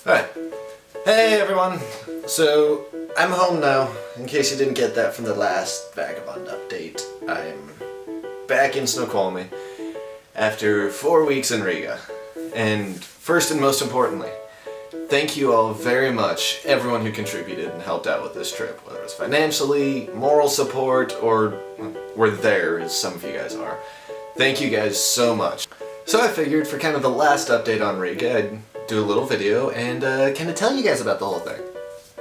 Alright. Hey everyone! So, I'm home now, in case you didn't get that from the last Vagabond update. I'm back in Snoqualmie after 4 weeks in Riga. And first and most importantly, thank you all very much, everyone who contributed and helped out with this trip, whether it's financially, moral support, or were there, as some of you guys are. Thank you guys so much. So I figured for kind of the last update on Riga, I'd do a little video and kind of tell you guys about the whole thing.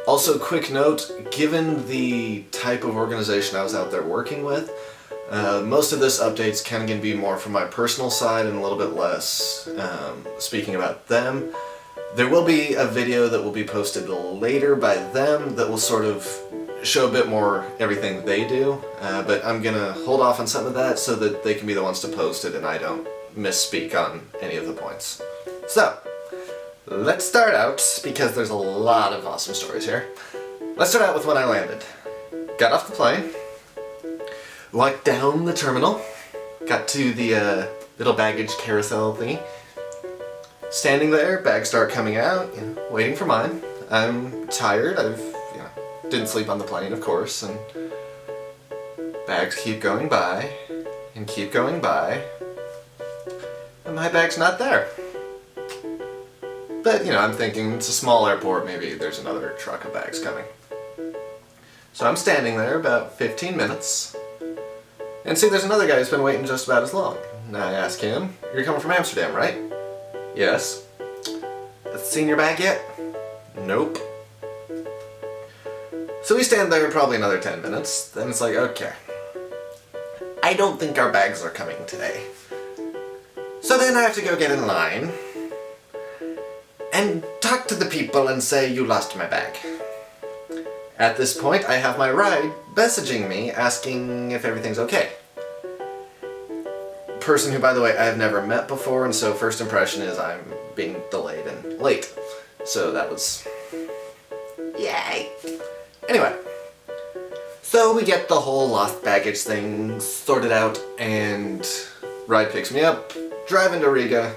Also, quick note, given the type of organization I was out there working with, most of this update's kind of going to be more from my personal side and a little bit less speaking about them. There will be a video that will be posted later by them that will sort of show a bit more everything they do, but I'm gonna hold off on some of that so that they can be the ones to post it and I don't misspeak on any of the points. So, let's start out, because there's a lot of awesome stories here. Let's start out with when I landed. Got off the plane, walked down the terminal, got to the little baggage carousel thingy. Standing there, bags start coming out, waiting for mine. I'm tired, didn't sleep on the plane, of course, and bags keep going by, and keep going by, and my bag's not there. But, I'm thinking it's a small airport, maybe there's another truck of bags coming. So I'm standing there about 15 minutes, and see there's another guy who's been waiting just about as long. And I ask him, "You're coming from Amsterdam, right?" "Yes." "Seen your bag yet?" "Nope." So we stand there probably another 10 minutes, then it's like, okay, I don't think our bags are coming today. So then I have to go get in line and talk to the people and say, "You lost my bag." At this point, I have my ride messaging me asking if everything's okay. Person who, by the way, I have never met before, and so first impression is I'm being delayed and late. So that was... yay! Anyway, so we get the whole lost baggage thing sorted out, and ride picks me up, drive into Riga.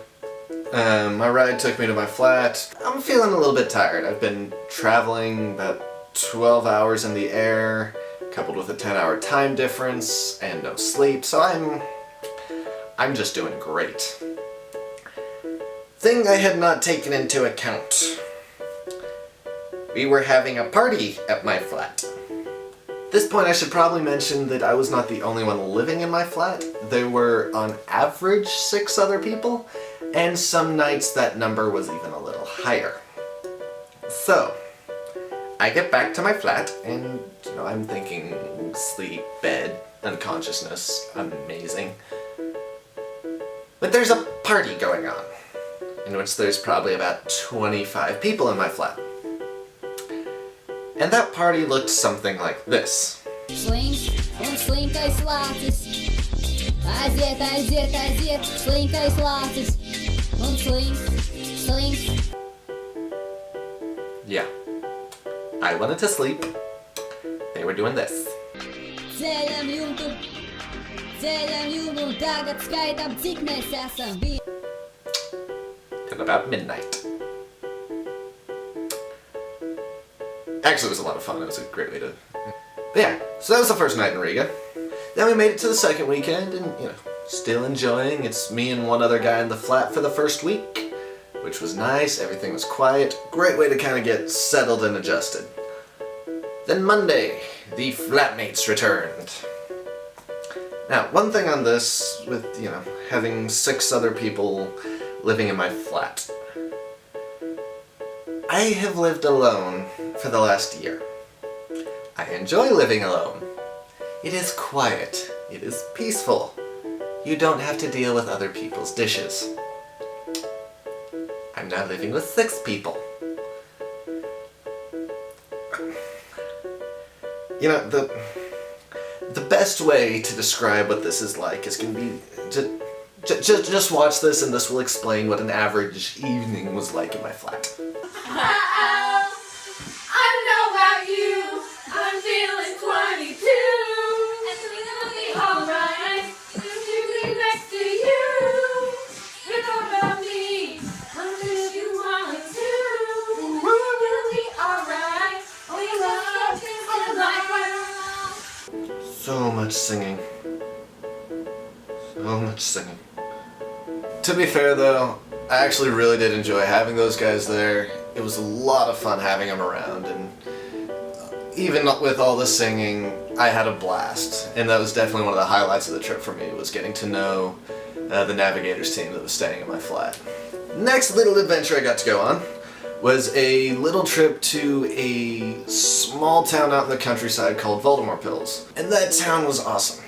My ride took me to my flat. I'm feeling a little bit tired. I've been traveling about 12 hours in the air, coupled with a 10-hour time difference, and no sleep, so I'm just doing great. Thing I had not taken into account. We were having a party at my flat. At this point I should probably mention that I was not the only one living in my flat. There were on average 6 other people, and some nights that number was even a little higher. So, I get back to my flat and, I'm thinking sleep, bed, unconsciousness, amazing. But there's a party going on, in which there's probably about 25 people in my flat. And that party looked something like this. Yeah. I wanted to sleep. They were doing this. Till about midnight. Actually, it was a lot of fun. It was a great way to... But yeah, so that was the first night in Riga. Then we made it to the second weekend, and, still enjoying. It's me and one other guy in the flat for the first week, which was nice. Everything was quiet. Great way to kind of get settled and adjusted. Then Monday, the flatmates returned. Now, one thing on this, with, having 6 other people living in my flat. I have lived alone for the last year. I enjoy living alone. It is quiet. It is peaceful. You don't have to deal with other people's dishes. I'm now living with 6 people. The best way to describe what this is like is going to be just watch this, and this will explain what an average evening was like in my flat. I don't know about you, I'm feeling 22. It's gonna be alright, to be next to you. You know about me, I'm just you want to. much singing. So much singing. To be fair though, I actually really did enjoy having those guys there. It was a lot of fun having them around, and even with all the singing, I had a blast. And that was definitely one of the highlights of the trip for me, was getting to know the Navigators team that was staying in my flat. Next little adventure I got to go on was a little trip to a small town out in the countryside called Valdemar-Pills. And that town was awesome.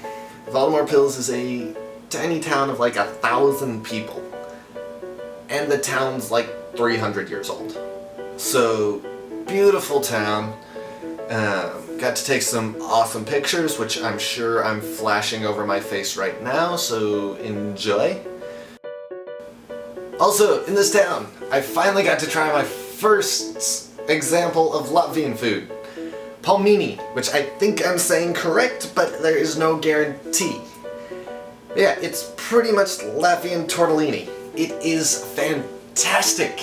Valdemar-Pills is a tiny town of like 1,000 people. And the town's like 300 years old. So, beautiful town. Got to take some awesome pictures, which I'm sure I'm flashing over my face right now, so enjoy. Also, in this town, I finally got to try my first example of Latvian food. Palmini, which I think I'm saying correct, but there is no guarantee. Yeah, it's pretty much Latvian tortellini. It is fantastic.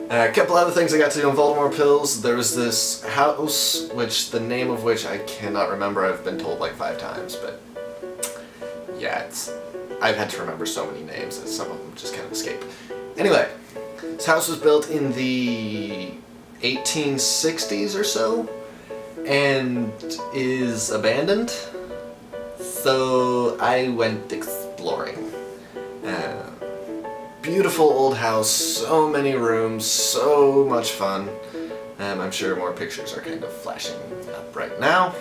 A couple other things I got to do in Valdemar-Pills. There was this house, which the name of which I cannot remember. I've been told like 5 times, but yeah, I've had to remember so many names that some of them just kind of escape. Anyway, this house was built in the 1860s or so, and is abandoned. So I went exploring. Beautiful old house, so many rooms, so much fun. I'm sure more pictures are kind of flashing up right now.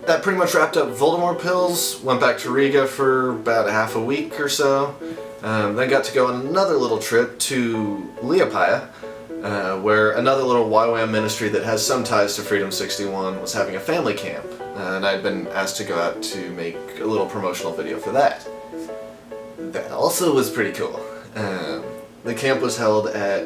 That pretty much wrapped up Valdemar-Pills. Went back to Riga for about half a week or so. Then got to go on another little trip to Liepaja, where another little YWAM ministry that has some ties to Freedom 61 was having a family camp. And I'd been asked to go out to make a little promotional video for that. That also was pretty cool. The camp was held at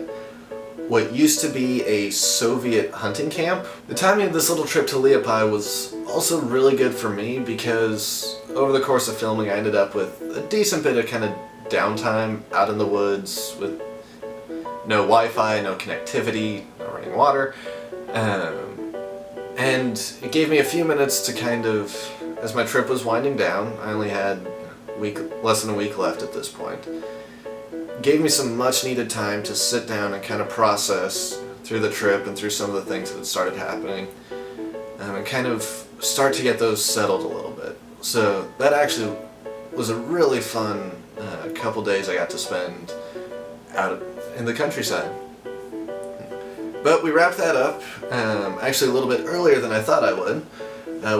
what used to be a Soviet hunting camp. The timing of this little trip to Liepaja was also really good for me because over the course of filming I ended up with a decent bit of kind of downtime out in the woods with no Wi-Fi, no connectivity, no running water. And it gave me a few minutes to kind of, as my trip was winding down, I only had less than a week left at this point, gave me some much needed time to sit down and kind of process through the trip and through some of the things that had started happening, and kind of start to get those settled a little bit. So that actually was a really fun couple days I got to spend out in the countryside. But we wrapped that up actually a little bit earlier than I thought I would,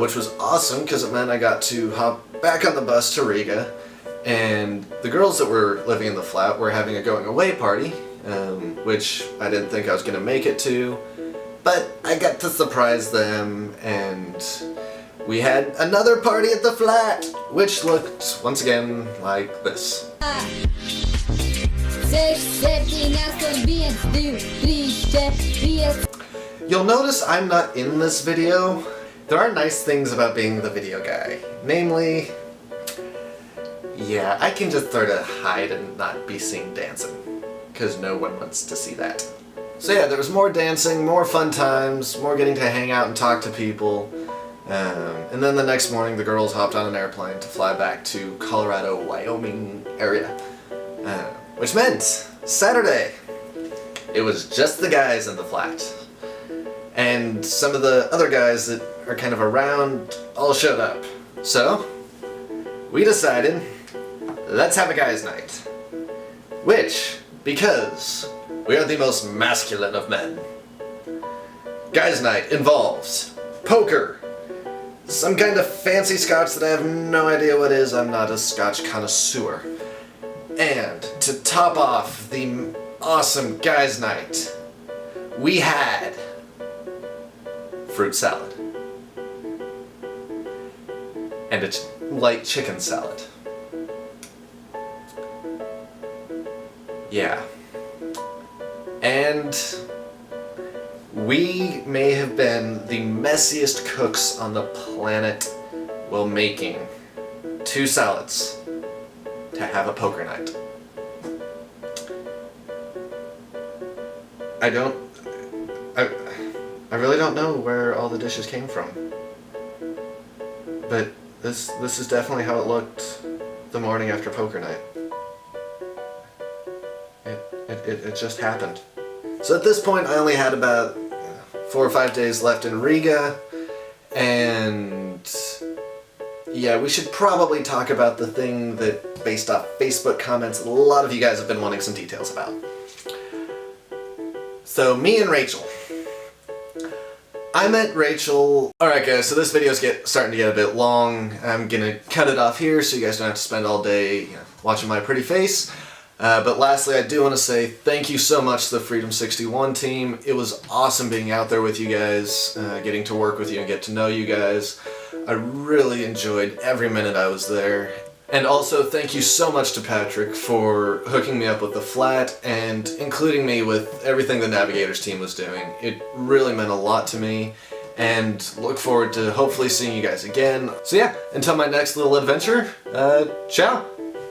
which was awesome because it meant I got to hop back on the bus to Riga. And the girls that were living in the flat were having a going away party, which I didn't think I was going to make it to, but I got to surprise them, and we had another party at the flat, which looked, once again, like this. You'll notice I'm not in this video. There are nice things about being the video guy, namely, yeah, I can just sort of hide and not be seen dancing, because no one wants to see that. So yeah, there was more dancing, more fun times, more getting to hang out and talk to people, and then the next morning the girls hopped on an airplane to fly back to Colorado, Wyoming area, which meant Saturday, it was just the guys in the flat. And some of the other guys that are kind of around all showed up. So, we decided, let's have a guys' night. Which, because we are the most masculine of men. Guys' night involves poker, some kind of fancy scotch that I have no idea what is, I'm not a scotch connoisseur. And to top off the awesome guys' night, we had fruit salad. And a light chicken salad. Yeah. And we may have been the messiest cooks on the planet while making 2 salads to have a poker night. I really don't know where all the dishes came from. But This is definitely how it looked the morning after poker night. It just happened. So at this point I only had about 4 or 5 days left in Riga, and yeah, we should probably talk about the thing that, based off Facebook comments, a lot of you guys have been wanting some details about. So me and Rachel. I met Rachel... Alright guys, so this video's starting to get a bit long. I'm gonna cut it off here so you guys don't have to spend all day watching my pretty face. But lastly, I do want to say thank you so much to the Freedom 61 team. It was awesome being out there with you guys, getting to work with you and get to know you guys. I really enjoyed every minute I was there. And also thank you so much to Patrick for hooking me up with the flat and including me with everything the Navigators team was doing. It really meant a lot to me, and look forward to hopefully seeing you guys again. So yeah, until my next little adventure, ciao!